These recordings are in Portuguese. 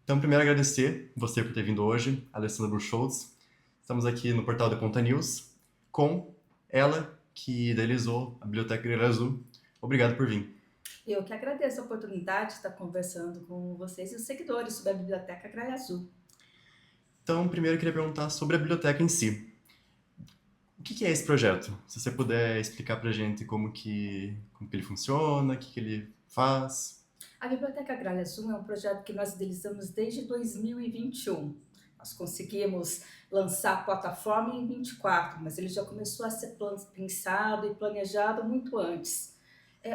Então, primeiro agradecer você por ter vindo hoje, Alessandra Bruscholtz. Estamos aqui no portal de Ponta News com ela, que idealizou a Biblioteca Grelha Azul. Obrigado por vir. Eu que agradeço a oportunidade de estar conversando com vocês e os seguidores sobre a Biblioteca Gralha Azul. Então, primeiro eu queria perguntar sobre a biblioteca em si. O que é esse projeto? Se você puder explicar pra gente como que ele funciona, o que ele faz. A Biblioteca Gralha Azul é um projeto que nós idealizamos desde 2021. Nós conseguimos lançar a plataforma em 24, mas ele já começou a ser pensado e planejado muito antes.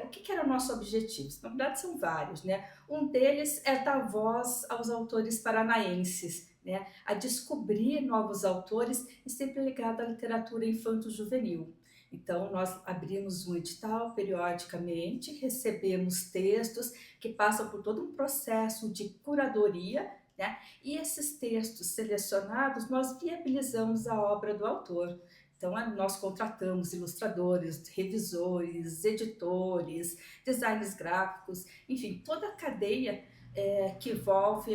O que era o nosso objetivo? Na verdade, são vários, né? Um deles é dar voz aos autores paranaenses, né? A descobrir novos autores e sempre ligado à literatura infanto-juvenil. Então, nós abrimos um edital periodicamente, recebemos textos que passam por todo um processo de curadoria, né? E esses textos selecionados, nós viabilizamos a obra do autor. Então, nós contratamos ilustradores, revisores, editores, designers gráficos, enfim, toda a cadeia que envolve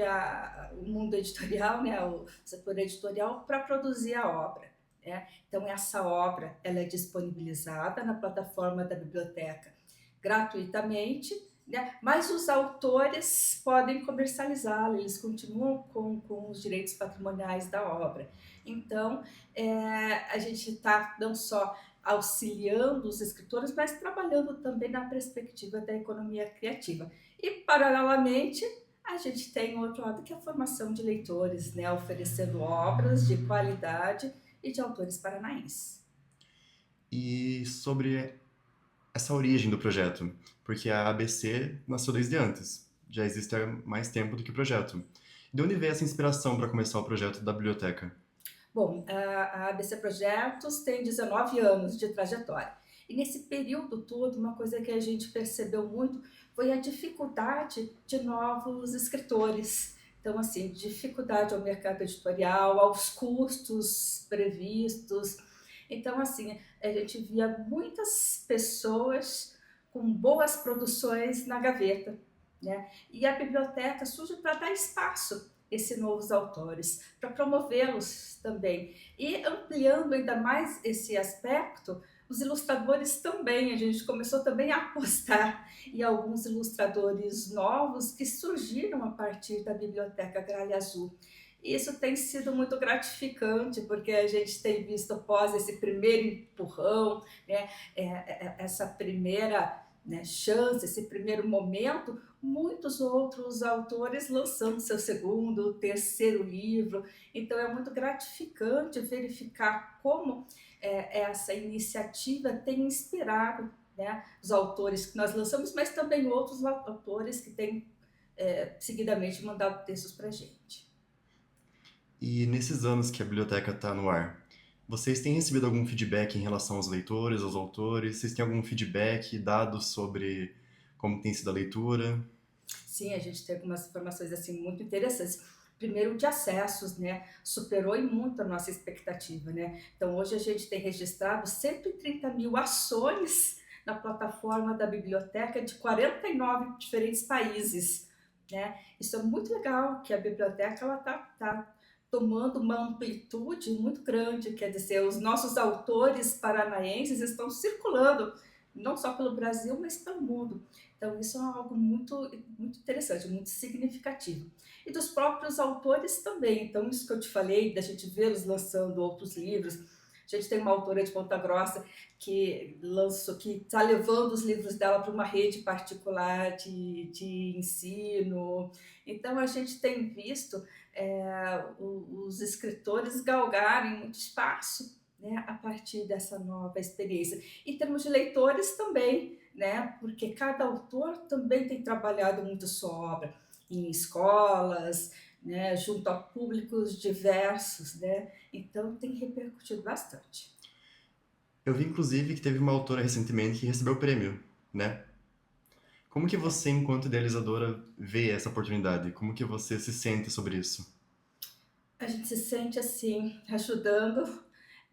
o mundo editorial, né, o setor editorial, para produzir a obra. Né? Então, essa obra ela é disponibilizada na plataforma da biblioteca gratuitamente, né? Mas os autores podem comercializá-la, eles continuam com os direitos patrimoniais da obra. Então, a gente está não só auxiliando os escritores, mas trabalhando também na perspectiva da economia criativa. E, paralelamente, a gente tem outro lado que é a formação de leitores, né, oferecendo obras de qualidade e de autores paranaenses. E sobre essa origem do projeto, porque a ABC nasceu desde antes, já existe há mais tempo do que o projeto. De onde veio essa inspiração para começar o projeto da biblioteca? Bom, a ABC Projetos tem 19 anos de trajetória. E nesse período todo, uma coisa que a gente percebeu muito foi a dificuldade de novos escritores. Então, assim, dificuldade ao mercado editorial, aos custos previstos. Então, assim, a gente via muitas pessoas com boas produções na gaveta, né? E a biblioteca surge para dar espaço esses novos autores, para promovê-los também. E ampliando ainda mais esse aspecto, os ilustradores também, a gente começou também a apostar em alguns ilustradores novos que surgiram a partir da Biblioteca Gralha Azul. Isso tem sido muito gratificante, porque a gente tem visto após esse primeiro empurrão, né, essa primeira, né, chance, esse primeiro momento, muitos outros autores lançando seu segundo, terceiro livro. Então é muito gratificante verificar como essa iniciativa tem inspirado, né, os autores que nós lançamos, mas também outros autores que têm seguidamente mandado textos para a gente. E nesses anos que a biblioteca está no ar, vocês têm recebido algum feedback em relação aos leitores, aos autores? Vocês têm algum feedback dado sobre como tem sido a leitura? Sim, a gente tem algumas informações assim muito interessantes. Primeiro, de acessos, né? Superou muito a nossa expectativa, né? Então, hoje a gente tem registrado 130 mil ações na plataforma da biblioteca de 49 diferentes países, né? Isso é muito legal, que a biblioteca ela tá tomando uma amplitude muito grande, quer dizer, os nossos autores paranaenses estão circulando não só pelo Brasil, mas pelo mundo. Então, isso é algo muito interessante, muito significativo. E dos próprios autores também. Então, isso que eu te falei, da gente vê-los lançando outros livros. A gente tem uma autora de Ponta Grossa que lançou, que está levando os livros dela para uma rede particular de ensino. Então, a gente tem visto os escritores galgarem muito espaço, né, a partir dessa nova experiência. Em termos de leitores também, né, porque cada autor também tem trabalhado muito sua obra em escolas, né, junto a públicos diversos, né, então tem repercutido bastante. Eu vi inclusive que teve uma autora recentemente que recebeu o prêmio, né? Como que você, enquanto idealizadora, vê essa oportunidade? Como que você se sente sobre isso? A gente se sente assim, ajudando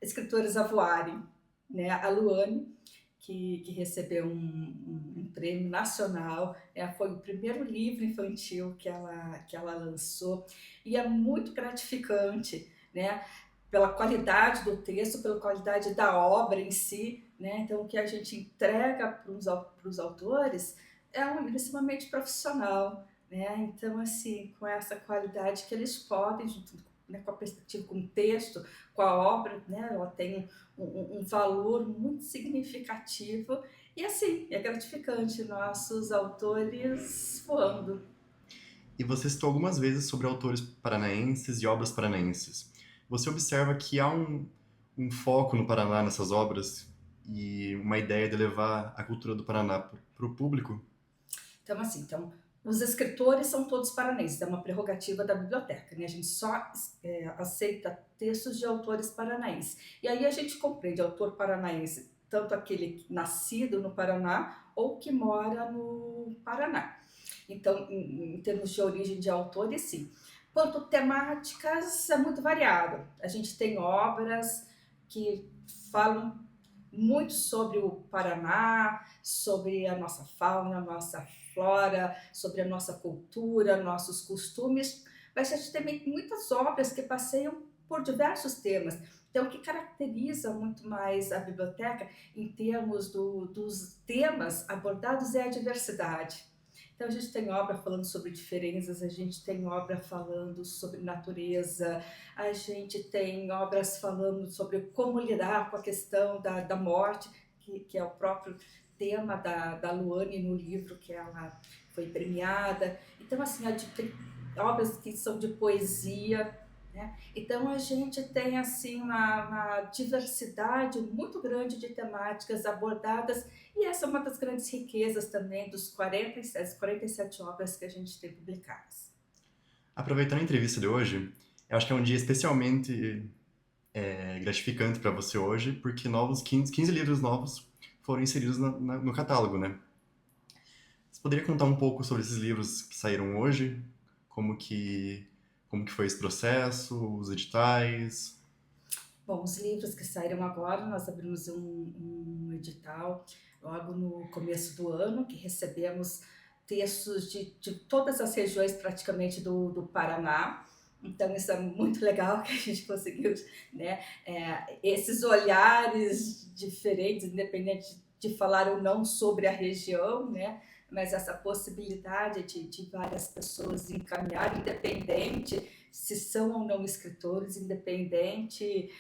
escritores a voarem, né? A Luane que recebeu um prêmio nacional, foi o primeiro livro infantil que ela lançou, e é muito gratificante, né? Pela qualidade do texto, pela qualidade da obra em si, né? Então, o que a gente entrega para os autores é um livro extremamente profissional, né? Então, assim, com essa qualidade que eles podem, junto, né, com a perspectiva, com o texto, com a obra, né? Ela tem um valor muito significativo e, assim, é gratificante nossos autores voando. E você citou algumas vezes sobre autores paranaenses e obras paranaenses. Você observa que há um foco no Paraná nessas obras e uma ideia de levar a cultura do Paraná para o público? Então, assim, os escritores são todos paranaenses, é uma prerrogativa da biblioteca, né? A gente só aceita textos de autores paranaenses. E aí a gente compreende autor paranaense, tanto aquele nascido no Paraná ou que mora no Paraná. Então, em termos de origem de autores, sim. Quanto temáticas, é muito variado. A gente tem obras que falam muito sobre o Paraná, sobre a nossa fauna, a nossa flora, sobre a nossa cultura, nossos costumes, mas a gente tem muitas obras que passeiam por diversos temas. Então, o que caracteriza muito mais a biblioteca em termos dos temas abordados é a diversidade. Então, a gente tem obra falando sobre diferenças, a gente tem obra falando sobre natureza, a gente tem obras falando sobre como lidar com a questão da morte, que é o próprio tema da Luane no livro que ela foi premiada. Então, assim, tem obras que são de poesia, né? Então, a gente tem assim uma diversidade muito grande de temáticas abordadas e essa é uma das grandes riquezas também dos 47 obras que a gente tem publicadas. Aproveitando a entrevista de hoje, eu acho que é um dia especialmente gratificante para você hoje, porque 15 livros novos foram inseridos no catálogo, né? Você poderia contar um pouco sobre esses livros que saíram hoje? Como que, como que foi esse processo, os editais? Bom, os livros que saíram agora, nós abrimos um edital logo no começo do ano, que recebemos textos de todas as regiões praticamente do Paraná. Então, isso é muito legal que a gente conseguiu, né? Esses olhares diferentes, independente de falar ou não sobre a região, né? Mas essa possibilidade de várias pessoas encaminhar, independente se são ou não escritores, independente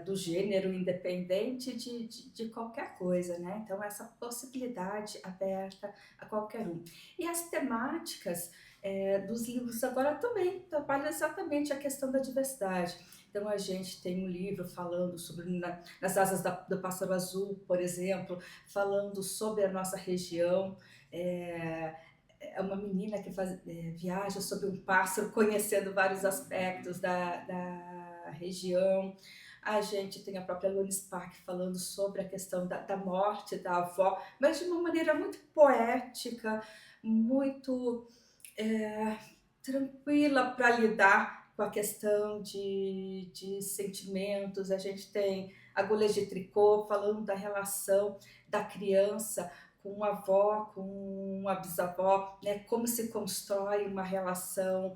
do gênero, independente de qualquer coisa, né? Então, essa possibilidade aberta a qualquer um. E as temáticas dos livros agora também trabalham exatamente a questão da diversidade. Então, a gente tem um livro falando sobre nas asas do pássaro azul, por exemplo, falando sobre a nossa região. É uma menina que viaja sobre um pássaro, conhecendo vários aspectos da região. A gente tem a própria Luane Spark falando sobre a questão da morte da avó, mas de uma maneira muito poética, muito tranquila para lidar com a questão de sentimentos. A gente tem Agulhas de Tricô falando da relação da criança com a avó, com a bisavó, né? Como se constrói uma relação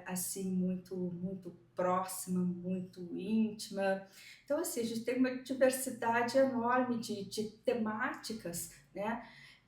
assim muito próxima, muito íntima. Então, assim, a gente tem uma diversidade enorme de temáticas, né?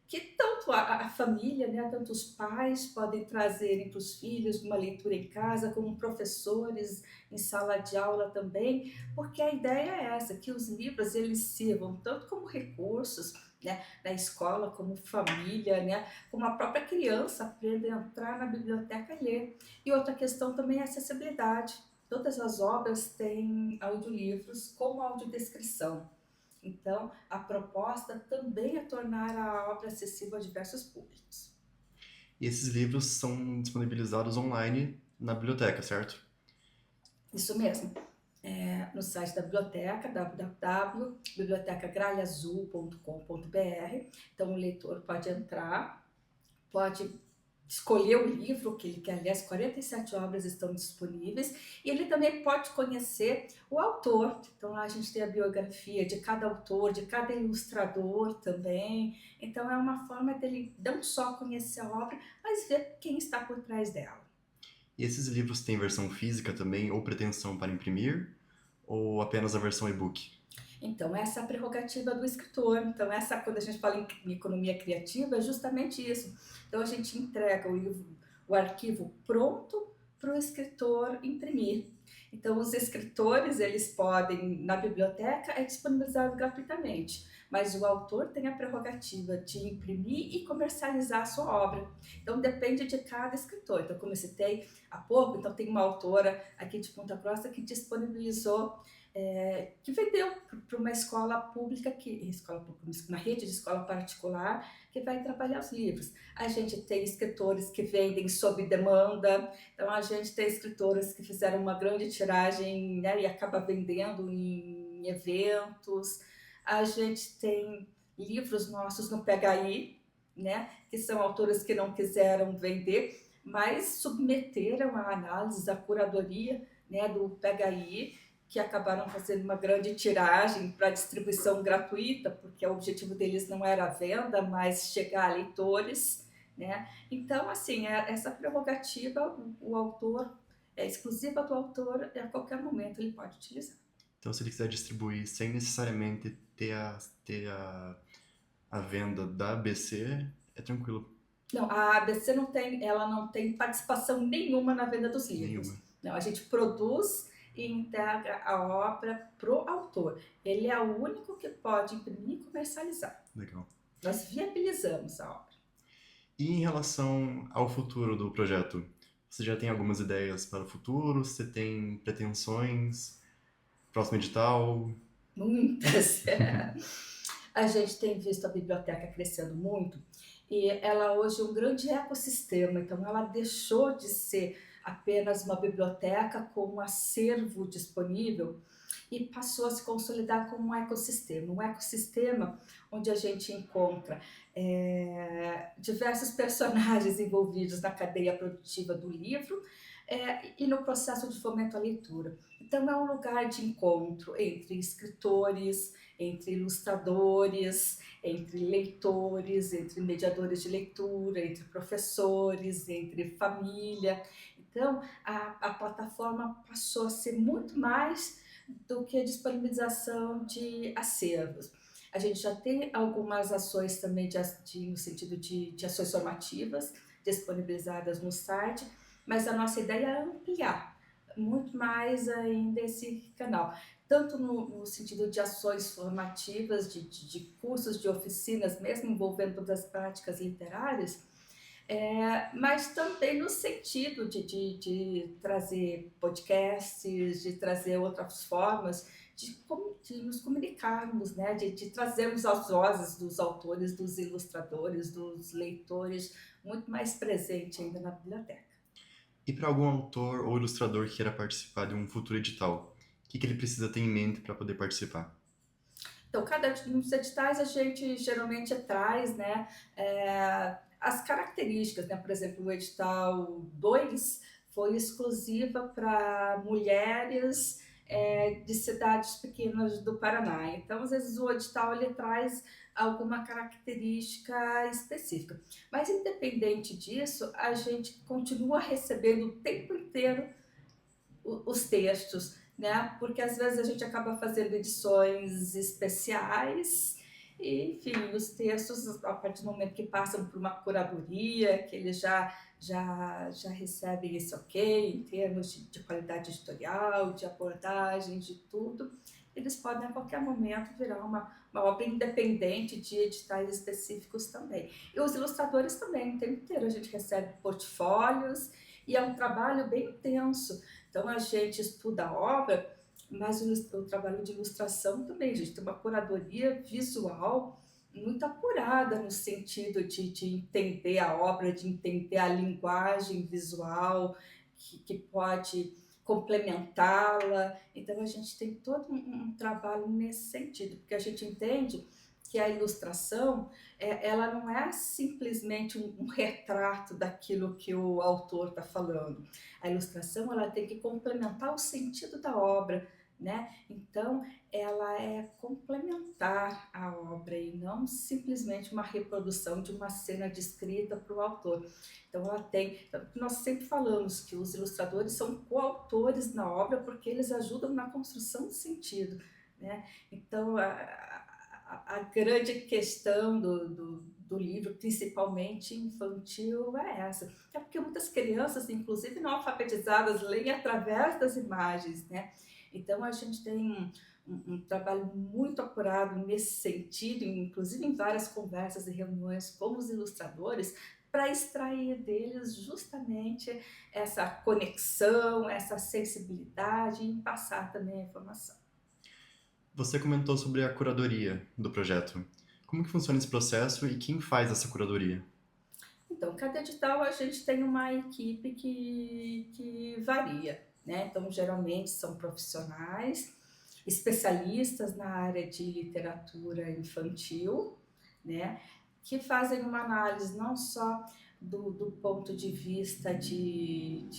Que tanto a família, né, tanto os pais podem trazerem para os filhos uma leitura em casa, como professores em sala de aula também, porque a ideia é essa, que os livros eles sirvam tanto como recursos, né, na escola, como família, né, como a própria criança aprende a entrar na biblioteca e ler. E outra questão também é a acessibilidade. Todas as obras têm audiolivros com audiodescrição. Então, a proposta também é tornar a obra acessível a diversos públicos. E esses livros são disponibilizados online na biblioteca, certo? Isso mesmo. No site da biblioteca, www.bibliotecagralhaazul.com.br. Então, o leitor pode entrar, pode escolher o livro que ele quer ler, as 47 obras estão disponíveis, e ele também pode conhecer o autor. Então lá a gente tem a biografia de cada autor, de cada ilustrador também. Então é uma forma dele não só conhecer a obra, mas ver quem está por trás dela. E esses livros têm versão física também, ou pretensão para imprimir, ou apenas a versão e-book? Então, essa é a prerrogativa do escritor. Então, quando a gente fala em economia criativa, é justamente isso. Então, a gente entrega o arquivo pronto para o escritor imprimir. Então, os escritores, eles podem, na biblioteca, é disponibilizado gratuitamente, mas o autor tem a prerrogativa de imprimir e comercializar a sua obra. Então, depende de cada escritor. Então, como eu citei há pouco, então tem uma autora aqui de Ponta Grossa que disponibilizou que vendeu para uma escola pública, uma rede de escola particular, que vai trabalhar os livros. A gente tem escritores que vendem sob demanda, então a gente tem escritores que fizeram uma grande tiragem, né, e acaba vendendo em eventos. A gente tem livros nossos no PHI, né, que são autores que não quiseram vender, mas submeteram a análise, a curadoria, né, do PHI, que acabaram fazendo uma grande tiragem para distribuição gratuita, porque o objetivo deles não era a venda, mas chegar a leitores, né? Então, assim, essa prerrogativa, o autor, é exclusiva do autor, e a qualquer momento ele pode utilizar. Então, se ele quiser distribuir sem necessariamente ter a venda da ABC, é tranquilo. Não, a ABC ela não tem participação nenhuma na venda dos livros. Nenhuma. Não, a gente produz e entrega a obra pro autor. Ele é o único que pode imprimir e comercializar. Legal. Nós viabilizamos a obra. E em relação ao futuro do projeto, você já tem algumas ideias para o futuro? Você tem pretensões? Próximo edital? Muitas. A gente tem visto a biblioteca crescendo muito e ela hoje é um grande ecossistema. Então, ela deixou de ser apenas uma biblioteca com um acervo disponível e passou a se consolidar como um ecossistema onde a gente encontra diversos personagens envolvidos na cadeia produtiva do livro e no processo de fomento à leitura. Então, é um lugar de encontro entre escritores, entre ilustradores, entre leitores, entre mediadores de leitura, entre professores, entre família. Então, a plataforma passou a ser muito mais do que a disponibilização de acervos. A gente já tem algumas ações também no sentido de ações formativas disponibilizadas no site, mas a nossa ideia é ampliar muito mais ainda esse canal, tanto no sentido de ações formativas, de cursos, de oficinas, mesmo envolvendo todas as práticas literárias, mas também no sentido de trazer podcasts, de trazer outras formas de nos comunicarmos, né? de trazermos as vozes dos autores, dos ilustradores, dos leitores, muito mais presente ainda na biblioteca. E para algum autor ou ilustrador que queira participar de um futuro edital, o que ele precisa ter em mente para poder participar? Então, nos editais a gente geralmente traz, né, as características, né? Por exemplo, o edital 2 foi exclusiva para mulheres de cidades pequenas do Paraná. Então, às vezes o edital ele traz alguma característica específica. Mas independente disso, a gente continua recebendo o tempo inteiro os textos, né? Porque às vezes a gente acaba fazendo edições especiais e, enfim, os textos, a partir do momento que passam por uma curadoria, que eles já recebem esse ok em termos de qualidade editorial, de abordagem, de tudo, eles podem a qualquer momento virar uma obra independente de editais específicos também. E os ilustradores também, o tempo inteiro a gente recebe portfólios e é um trabalho bem intenso. Então a gente estuda a obra, mas o trabalho de ilustração também, a gente tem uma curadoria visual muito apurada no sentido de entender a obra, de entender a linguagem visual que pode complementá-la. Então a gente tem todo um trabalho nesse sentido, porque a gente entende que a ilustração, ela não é simplesmente um retrato daquilo que o autor está falando. A ilustração ela tem que complementar o sentido da obra, né? Então, ela é complementar à obra e não simplesmente uma reprodução de uma cena descrita para o autor. Então, ela tem. Nós sempre falamos que os ilustradores são coautores na obra porque eles ajudam na construção do sentido, né? Então, a grande questão do livro, principalmente infantil, é essa. É porque muitas crianças, inclusive não alfabetizadas, leem através das imagens, né? Então, a gente tem um trabalho muito apurado nesse sentido, inclusive em várias conversas e reuniões com os ilustradores, para extrair deles justamente essa conexão, essa sensibilidade e passar também a informação. Você comentou sobre a curadoria do projeto. Como que funciona esse processo e quem faz essa curadoria? Então, cada edital a gente tem uma equipe que varia, né? Então, geralmente são profissionais, especialistas na área de literatura infantil, né? Que fazem uma análise não só do ponto de vista de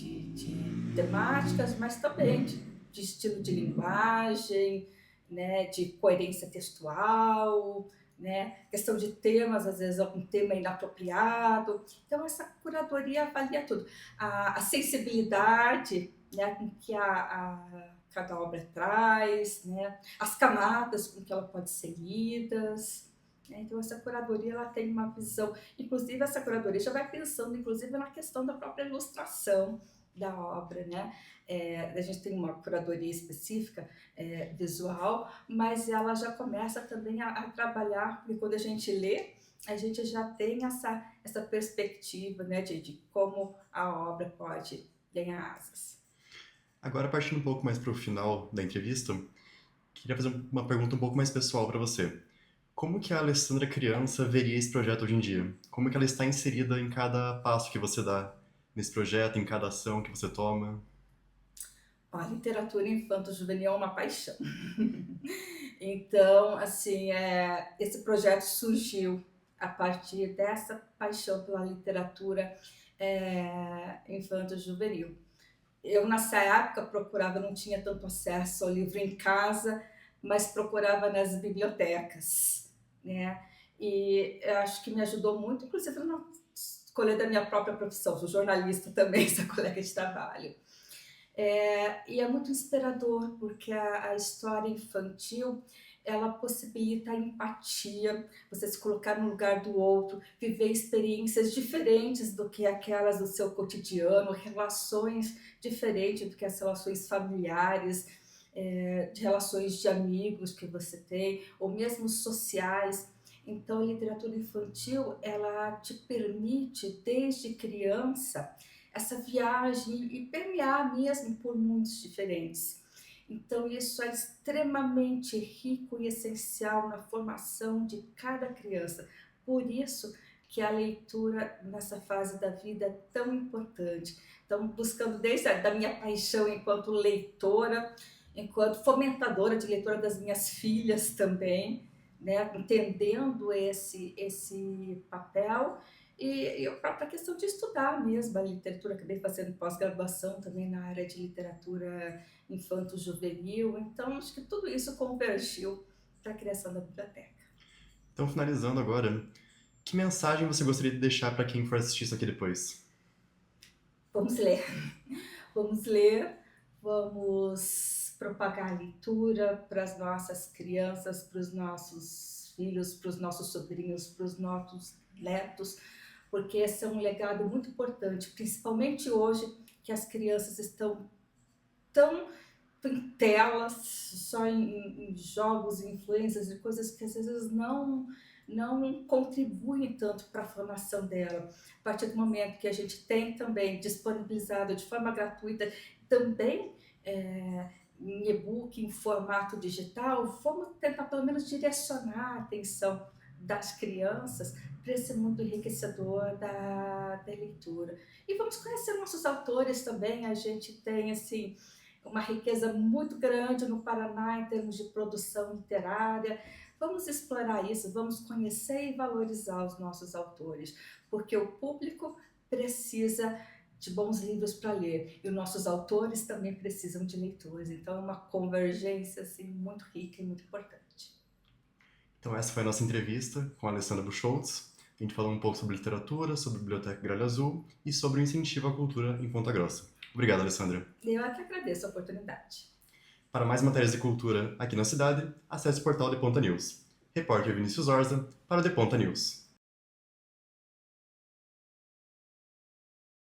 temáticas, mas também de estilo de linguagem, né? De coerência textual, né? Questão de temas, às vezes algum tema inapropriado. Então, essa curadoria avalia tudo. A sensibilidade, né, com que cada obra traz, né, as camadas com que ela pode ser lidas. Né? Então, essa curadoria ela tem uma visão. Inclusive, essa curadoria já vai pensando, inclusive, na questão da própria ilustração da obra, né? A gente tem uma curadoria específica visual, mas ela já começa também a trabalhar, porque quando a gente lê, a gente já tem essa perspectiva, né, de como a obra pode ganhar asas. Agora, partindo um pouco mais para o final da entrevista, queria fazer uma pergunta um pouco mais pessoal para você. Como que a Alessandra criança veria esse projeto hoje em dia? Como que ela está inserida em cada passo que você dá nesse projeto, em cada ação que você toma? A literatura infanto-juvenil é uma paixão. Então, assim, esse projeto surgiu a partir dessa paixão pela literatura infanto-juvenil. Eu, nessa época, procurava, não tinha tanto acesso ao livro em casa, mas procurava nas bibliotecas, né? E eu acho que me ajudou muito, inclusive na escolha da minha própria profissão. Sou jornalista também, sou colega de trabalho. E é muito inspirador, porque a história infantil ela possibilita a empatia, você se colocar no lugar do outro, viver experiências diferentes do que aquelas do seu cotidiano, relações diferentes do que as relações familiares, de relações de amigos que você tem, ou mesmo sociais. Então, a literatura infantil, ela te permite, desde criança, essa viagem e permear mesmo por mundos diferentes. Então, isso é extremamente rico e essencial na formação de cada criança. Por isso que a leitura nessa fase da vida é tão importante. Então, buscando desde a minha paixão enquanto leitora, enquanto fomentadora de leitura das minhas filhas também, né, entendendo esse papel e a própria questão de estudar mesmo a literatura. Acabei fazendo pós-graduação também na área de literatura infanto-juvenil, então acho que tudo isso convergiu para a criação da biblioteca. Então, finalizando agora, que mensagem você gostaria de deixar para quem for assistir isso aqui depois? Vamos ler, vamos ler, vamos propagar a leitura para as nossas crianças, para os nossos filhos, para os nossos sobrinhos, para os nossos netos, porque esse é um legado muito importante, principalmente hoje que as crianças estão tão em telas, só em jogos, influências e coisas que às vezes não contribuem tanto para a formação dela. A partir do momento que a gente tem também disponibilizado de forma gratuita, também em e-book, em formato digital, vamos tentar pelo menos direcionar a atenção das crianças para esse mundo enriquecedor da leitura. E vamos conhecer nossos autores também. A gente tem assim uma riqueza muito grande no Paraná em termos de produção literária. Vamos explorar isso, vamos conhecer e valorizar os nossos autores, porque o público precisa de bons livros para ler e os nossos autores também precisam de leitores. Então é uma convergência assim, muito rica e muito importante. Então essa foi a nossa entrevista com a Alessandra Buchholz. A gente falou um pouco sobre literatura, sobre a Biblioteca Gralha Azul e sobre o incentivo à cultura em Ponta Grossa. Obrigado, Alessandra. Eu é que agradeço a oportunidade. Para mais matérias de cultura aqui na cidade, acesse o portal De Ponta News. Repórter Vinícius Orza para o De Ponta News.